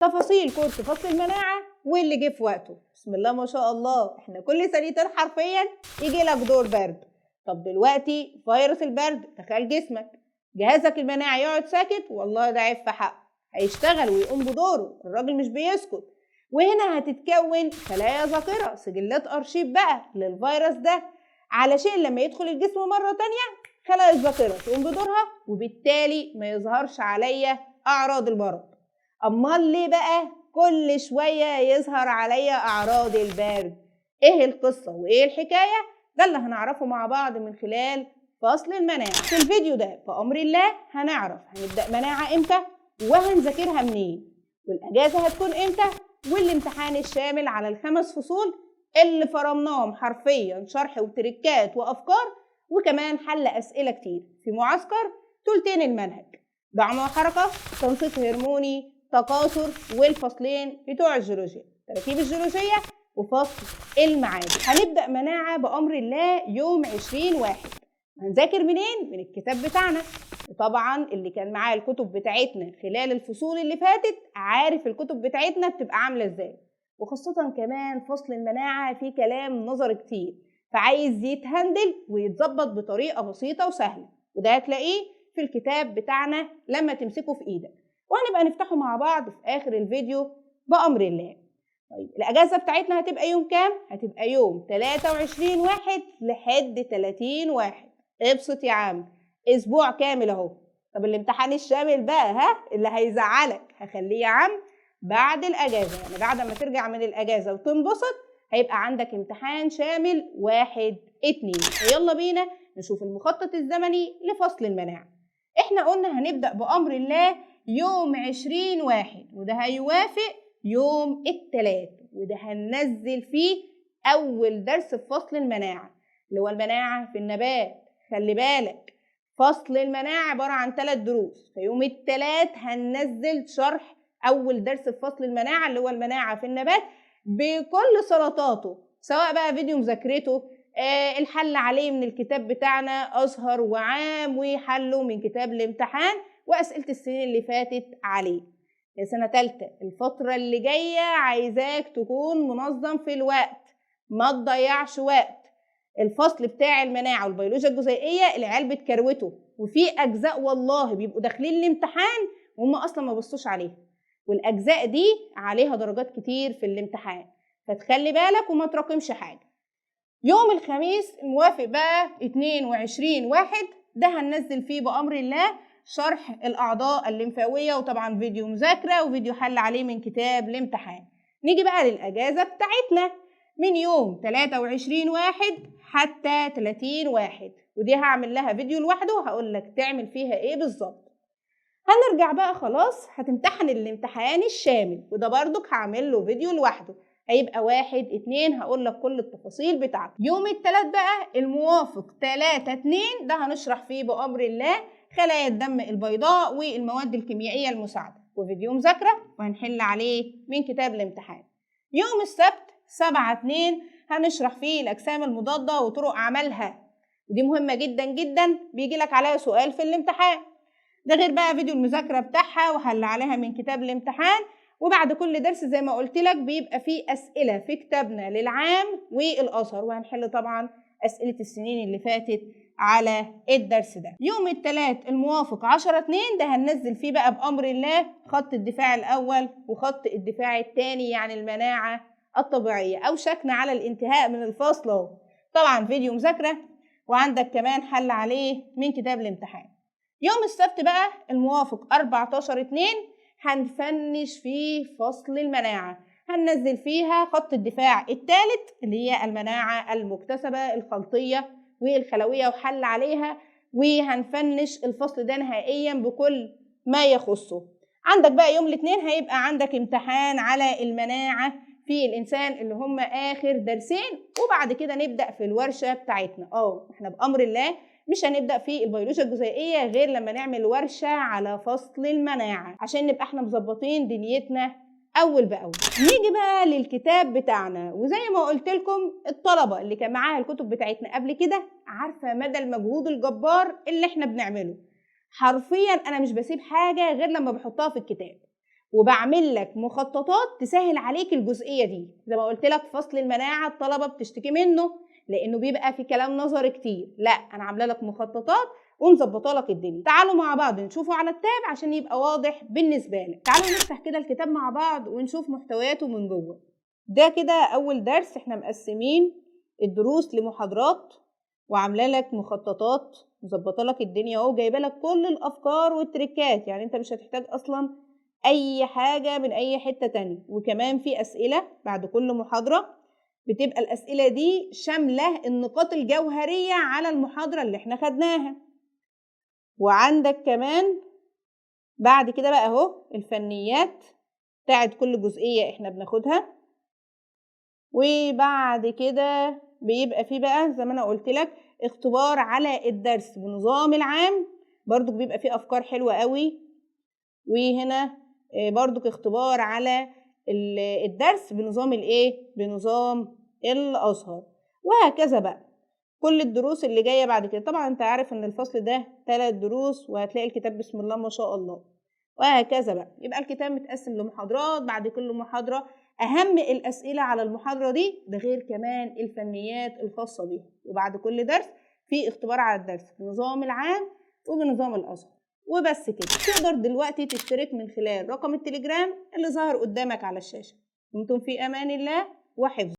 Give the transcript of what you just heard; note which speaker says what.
Speaker 1: تفاصيل كورس فصل المناعة واللي جه في وقته. بسم الله ما شاء الله، احنا كل ثانيتين حرفيا يجي لك دور برد. طب دلوقتي فيروس البرد دخل جسمك، جهازك المناعي يقعد ساكت؟ والله ده عيب في حقه، هيشتغل ويقوم بدوره، الراجل مش بيسكت. وهنا هتتكون خلايا ذاكرة، سجلات أرشيف بقى للفيروس ده، علشان لما يدخل الجسم مرة تانية خلايا الذاكرة تقوم بدورها، وبالتالي ما يظهرش عليا أعراض المرض. أمال ليه بقى كل شوية يظهر عليا أعراض البرد؟ إيه القصة وإيه الحكاية؟ ده اللي هنعرفه مع بعض من خلال فصل المناعة. في الفيديو ده بأمر الله هنعرف هنبدأ مناعة إمتى وهنذاكرها منين، والأجازة هتكون إمتى، والامتحان الشامل على ال5 فصول اللي فرمناهم حرفيا شرح وتركات وأفكار، وكمان حل أسئلة كتير في معسكر تلتين المنهج: دعم وحركة، تنسيق هرموني، تكاثر، والفصلين بتوع الجيولوجيا، تركيب الجيولوجية، وفصل المعادن. هنبدأ مناعة بأمر الله يوم 20/1. هنذاكر منين؟ من الكتاب بتاعنا، وطبعا اللي كان معاه الكتب بتاعتنا خلال الفصول اللي فاتت عارف الكتب بتاعتنا بتبقى عاملة ازاي. وخاصة كمان فصل المناعة فيه كلام نظري كتير، فعايز يتهندل ويتظبط بطريقة بسيطة وسهلة، وده هتلاقيه في الكتاب بتاعنا لما تمسكه في ايدك، وهنبقى نفتحه مع بعض في آخر الفيديو بأمر الله. طيب الأجازة بتاعتنا هتبقى يوم كام؟ هتبقى يوم 23/1 لحد 30/1. ابسط يا عم، أسبوع كامل أهو. طب الامتحان الشامل بقى اللي هيزعلك هخليه يا عم بعد الأجازة، يعني بعد ما ترجع من الأجازة وتنبسط هيبقى عندك امتحان شامل 1/2. يلا بينا نشوف المخطط الزمني لفصل المناعة. احنا قلنا هنبدأ بأمر الله يوم 20/1، وده هيوافق يوم الثلاث، وده هننزل فيه أول درس في فصل المناعة اللي هو المناعة في النبات. خلي بالك فصل المناعة عبارة عن 3 دروس، فيوم الثلاث هننزل شرح أول درس في فصل المناعة اللي هو المناعة في النبات بكل سلطاته، سواء بقى فيديو مذاكرته، الحل عليه من الكتاب بتاعنا أزهر وعام، وحله من كتاب الامتحان، وأسئلة السنين اللي فاتت عليه. يا سنة تالتة الفترة اللي جاية عايزاك تكون منظم في الوقت، ما تضيعش وقت. الفصل بتاع المناعة والبيولوجيا الجزيئية العيال بتكروته، وفي أجزاء والله بيبقوا داخلين الامتحان وهم أصلا ما بصوش عليها، والأجزاء دي عليها درجات كتير في الامتحان، فتخلي بالك وما تراكمش حاجة. يوم الخميس الموافق بقى 22/1 ده هننزل فيه بأمر الله شرح الأعضاء الليمفاوية، وطبعا فيديو مذاكرة وفيديو حل عليه من كتاب الامتحان. نيجي بقى للأجازة بتاعتنا من يوم 23/1 حتى 30/1، ودي هعمل لها فيديو لوحده وهقول لك تعمل فيها ايه بالظبط. هنرجع بقى خلاص هتمتحن الامتحان الشامل، وده برضك هعمل له فيديو لوحده، هيبقى 1/2 هقول لك كل التفاصيل بتاعته. يوم الثلاث بقى الموافق 3/2 ده هنشرح فيه بأمر الله خلايا الدم البيضاء والمواد الكيميائية المساعدة، وفيديو مذاكرة وهنحل عليه من كتاب الامتحان. يوم السبت 7/2 هنشرح فيه الأجسام المضادة وطرق عملها، ودي مهمة جدا جدا بيجي لك عليها سؤال في الامتحان. ده غير بقى فيديو المذاكرة بتاعها وحل عليها من كتاب الامتحان. وبعد كل درس زي ما قلت لك بيبقى فيه أسئلة في كتابنا للعام والأزهر، وهنحل طبعا أسئلة السنين اللي فاتت على الدرس ده. يوم الثلاث الموافق 10/2 ده هننزل فيه بقى بأمر الله خط الدفاع الأول وخط الدفاع الثاني، يعني المناعة الطبيعية. أوشكنا على الانتهاء من الفصل اهو. طبعا فيديو مذاكرة وعندك كمان حل عليه من كتاب الامتحان. يوم السبت بقى الموافق 14/2 هنفنش فيه فصل المناعة، هننزل فيها خط الدفاع الثالث اللي هي المناعة المكتسبة الخلطية والخلوية وحل عليها، وهنفنش الفصل ده نهائيا بكل ما يخصه. عندك بقى يوم الاثنين هيبقى عندك امتحان على المناعة في الإنسان اللي هم آخر درسين، وبعد كده نبدأ في الورشة بتاعتنا. احنا بأمر الله مش هنبدأ في البيولوجيا الجزيئية غير لما نعمل ورشة على فصل المناعة عشان نبقى احنا مظبطين دنيتنا أول بأول. نيجي بقى للكتاب بتاعنا، وزي ما قلت لكم الطلبة اللي كان معاها الكتب بتاعتنا قبل كده عارفة مدى المجهود الجبار اللي احنا بنعمله. حرفيا أنا مش بسيب حاجة غير لما بحطها في الكتاب، وبعمل لك مخططات تسهل عليك الجزئيه دي. زي ما قلت لك فصل المناعه الطلبه بتشتكي منه لانه بيبقى في كلام نظري كتير، لا انا عامله لك مخططات ومظبطه لك الدنيا. تعالوا مع بعض نشوفه على التاب عشان يبقى واضح بالنسبه لك. تعالوا نفتح كده الكتاب مع بعض ونشوف محتوياته من جوه. ده كده اول درس، احنا مقسمين الدروس لمحاضرات وعامله لك مخططات مظبطه لك الدنيا اهو، جايبه لك كل الافكار والتريكات، يعني انت مش هتحتاج اصلا اي حاجه من اي حته تانية. وكمان في اسئله بعد كل محاضره، بتبقى الاسئله دي شامله النقاط الجوهريه على المحاضره اللي احنا خدناها. وعندك كمان بعد كده بقى اهو الفنيات بتاعت كل جزئيه احنا بناخدها. وبعد كده بيبقى فيه بقى زي ما انا قلت لك اختبار على الدرس بنظام العام، برضو بيبقى فيه افكار حلوه قوي. وهنا برضو اختبار على الدرس بنظام الايه، بنظام الازهر. وهكذا بقى كل الدروس اللي جايه بعد كده. طبعا انت عارف ان الفصل ده 3 دروس وهتلاقي الكتاب بسم الله ما شاء الله. وهكذا بقى يبقى الكتاب متقسم لمحاضرات، بعد كل محاضره اهم الاسئله على المحاضره دي، ده غير كمان الفنيات الخاصه بيها. وبعد كل درس في اختبار على الدرس بنظام العام وبنظام الازهر. وبس كده. تقدر دلوقتي تشترك من خلال رقم التليجرام اللي ظاهر قدامك على الشاشه. دمتم في امان الله وحفظه.